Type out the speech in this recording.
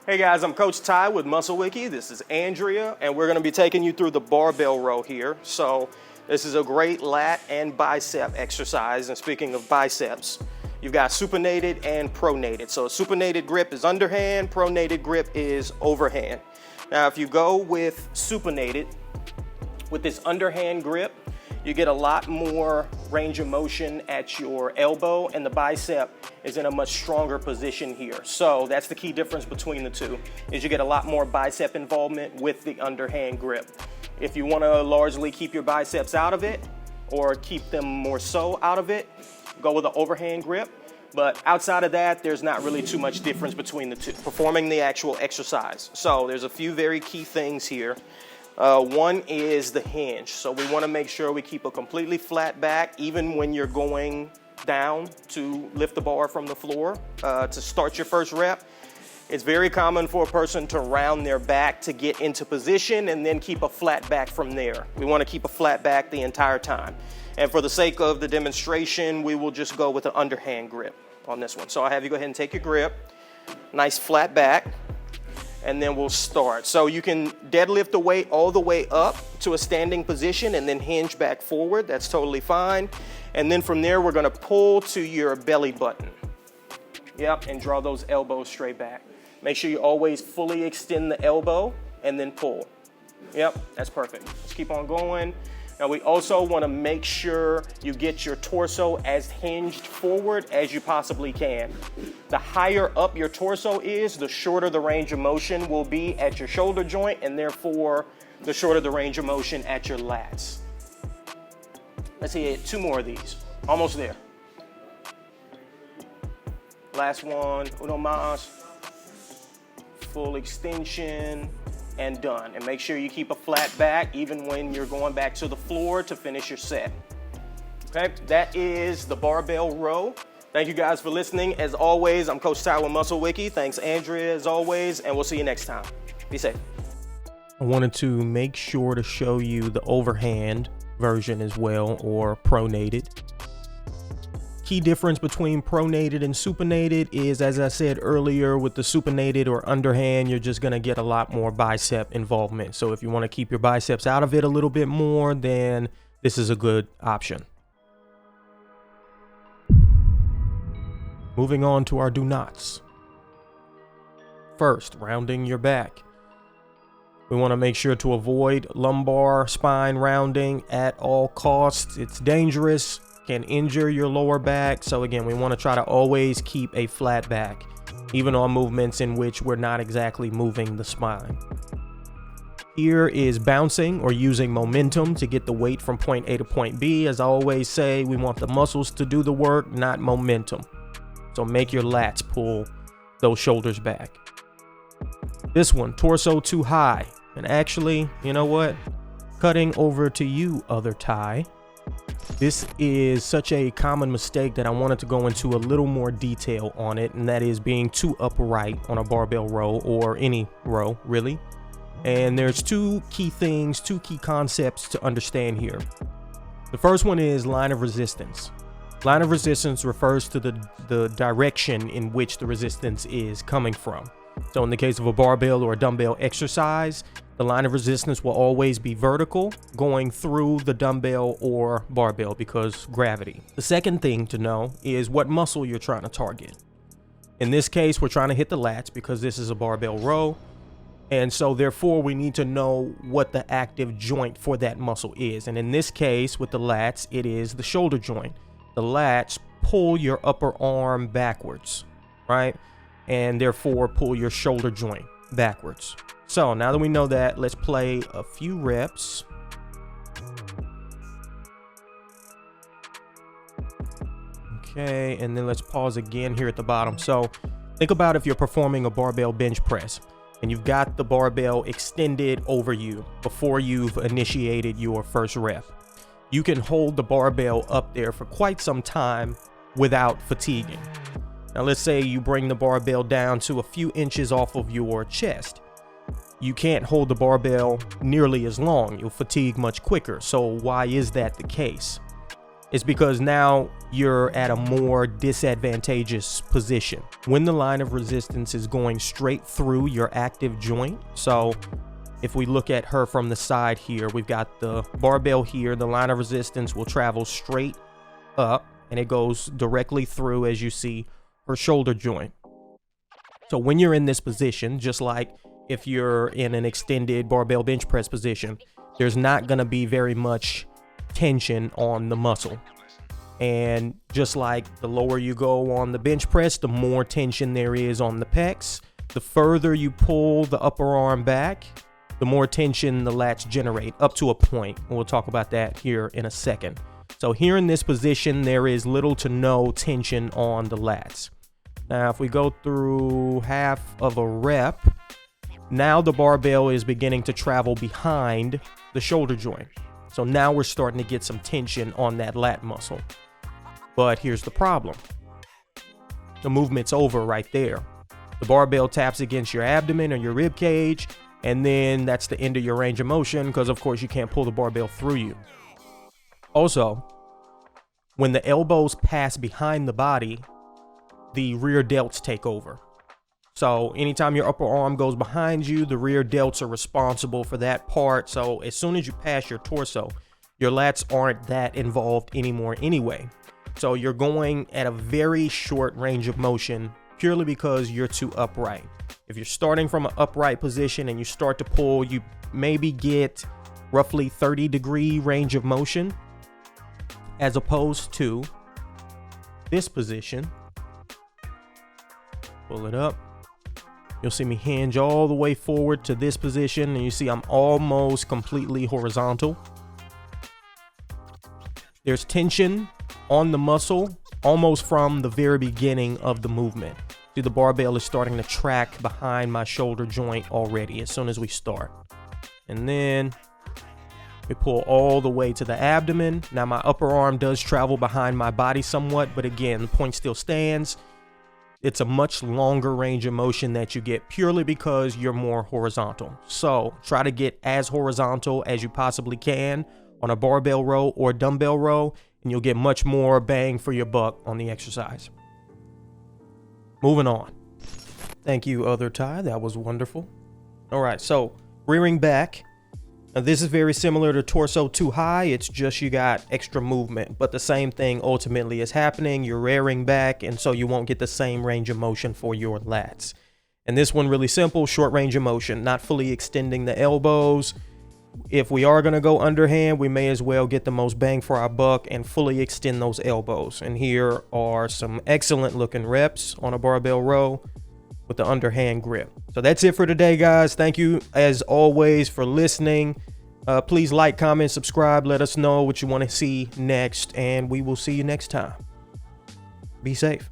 Hey guys, I'm Coach Ty with Muscle Wiki. This is Andrea, and we're going to be taking you through the barbell row here. So this is a great lat and bicep exercise. And speaking of biceps, you've got supinated and pronated. So a supinated grip is underhand, pronated grip is overhand. Now if you go with supinated, with this underhand grip, you get a lot more range of motion at your elbow, and the bicep is in a much stronger position here. So that's the key difference between the two, is you get a lot more bicep involvement with the underhand grip. If you want to largely keep your biceps out of it, or keep them more so out of it, go with the overhand grip. But outside of that, there's not really too much difference between the two, performing the actual exercise. So there's a few very key things here. One is the hinge. So we want to make sure we keep a completely flat back, even when you're going down to lift the bar from the floor to start your first rep. It's very common for a person to round their back to get into position and then keep a flat back from there. We want to keep a flat back the entire time. And for the sake of the demonstration, we will just go with an underhand grip on this one. So I'll have you go ahead and take your grip, nice flat back, and then we'll start. So you can deadlift the weight all the way up to a standing position and then hinge back forward. That's totally fine. And then from there, we're gonna pull to your belly button. Yep, and draw those elbows straight back. Make sure you always fully extend the elbow and then pull. Yep, that's perfect. Let's keep on going. Now we also wanna make sure you get your torso as hinged forward as you possibly can. The higher up your torso is, the shorter the range of motion will be at your shoulder joint, and therefore the shorter the range of motion at your lats. Let's hit 2 more of these. Almost there. Last one, uno más. Full extension. And done. And make sure you keep a flat back even when you're going back to the floor to finish your set. Okay, that is the barbell row. Thank you guys for listening. As always, I'm Coach Ty with Muscle Wiki. Thanks, Andrea, as always, and we'll see you next time. Be safe. I wanted to make sure to show you the overhand version as well, or pronated. Key difference between pronated and supinated is, as I said earlier, with the supinated or underhand, you're just gonna get a lot more bicep involvement. So if you wanna keep your biceps out of it a little bit more, then this is a good option. Moving on to our do nots. First, rounding your back. We wanna make sure to avoid lumbar spine rounding at all costs. It's dangerous. Can injure your lower back. So again, we want to try to always keep a flat back, even on movements in which we're not exactly moving the spine. Here is bouncing or using momentum to get the weight from point A to point B. As I always say, we want the muscles to do the work, not momentum. So make your lats pull those shoulders back. This one, torso too high. And actually, you know what? Cutting over to you, other Ty. This is such a common mistake that I wanted to go into a little more detail on it, and that is being too upright on a barbell row, or any row really. And there's 2 key things, 2 key concepts to understand here. The first one is line of resistance. Line of resistance refers to the direction in which the resistance is coming from. So in the case of a barbell or a dumbbell exercise, the line of resistance will always be vertical, going through the dumbbell or barbell because gravity. The second thing to know is what muscle you're trying to target. In this case, we're trying to hit the lats because this is a barbell row. And so therefore we need to know what the active joint for that muscle is. And in this case, with the lats, it is the shoulder joint. The lats pull your upper arm backwards, right? And therefore pull your shoulder joint backwards. So now that we know that, let's play a few reps. Okay, and then let's pause again here at the bottom. So think about if you're performing a barbell bench press and you've got the barbell extended over you before you've initiated your first rep. You can hold the barbell up there for quite some time without fatiguing. Now let's say you bring the barbell down to a few inches off of your chest. You can't hold the barbell nearly as long. You'll fatigue much quicker. So why is that the case? It's because now you're at a more disadvantageous position when the line of resistance is going straight through your active joint. So if we look at her from the side here, we've got the barbell here. The line of resistance will travel straight up and it goes directly through, as you see, her shoulder joint. So when you're in this position, just like if you're in an extended barbell bench press position, there's not going to be very much tension on the muscle. And just like the lower you go on the bench press, the more tension there is on the pecs. The further you pull the upper arm back, the more tension the lats generate, up to a point. We'll talk about that here in a second. So here in this position, there is little to no tension on the lats. Now, if we go through half of a rep, now the barbell is beginning to travel behind the shoulder joint. So now we're starting to get some tension on that lat muscle. But here's the problem. The movement's over right there. The barbell taps against your abdomen or your rib cage, and then that's the end of your range of motion because, of course, you can't pull the barbell through you. Also, when the elbows pass behind the body, the rear delts take over. So anytime your upper arm goes behind you, the rear delts are responsible for that part. So as soon as you pass your torso, your lats aren't that involved anymore anyway. So you're going at a very short range of motion purely because you're too upright. If you're starting from an upright position and you start to pull, you maybe get roughly 30-degree range of motion, as opposed to this position. Pull it up. You'll see me hinge all the way forward to this position, and you see I'm almost completely horizontal. There's tension on the muscle almost from the very beginning of the movement. See, the barbell is starting to track behind my shoulder joint already as soon as we start. And then we pull all the way to the abdomen. Now my upper arm does travel behind my body somewhat, but again, the point still stands. It's a much longer range of motion that you get purely because you're more horizontal. So try to get as horizontal as you possibly can on a barbell row or dumbbell row, and you'll get much more bang for your buck on the exercise. Moving on. Thank you, other Ty. That was wonderful. All right, so rearing back. Now this is very similar to torso too high. It's just you got extra movement, but the same thing ultimately is happening. You're rearing back, and so you won't get the same range of motion for your lats. And this one really simple, short range of motion, not fully extending the elbows. If we are going to go underhand, we may as well get the most bang for our buck and fully extend those elbows. And here are some excellent looking reps on a barbell row with the underhand grip. So that's it for today, guys. Thank you as always for listening. Please like, comment, subscribe. Let us know what you want to see next, and we will see you next time. Be safe.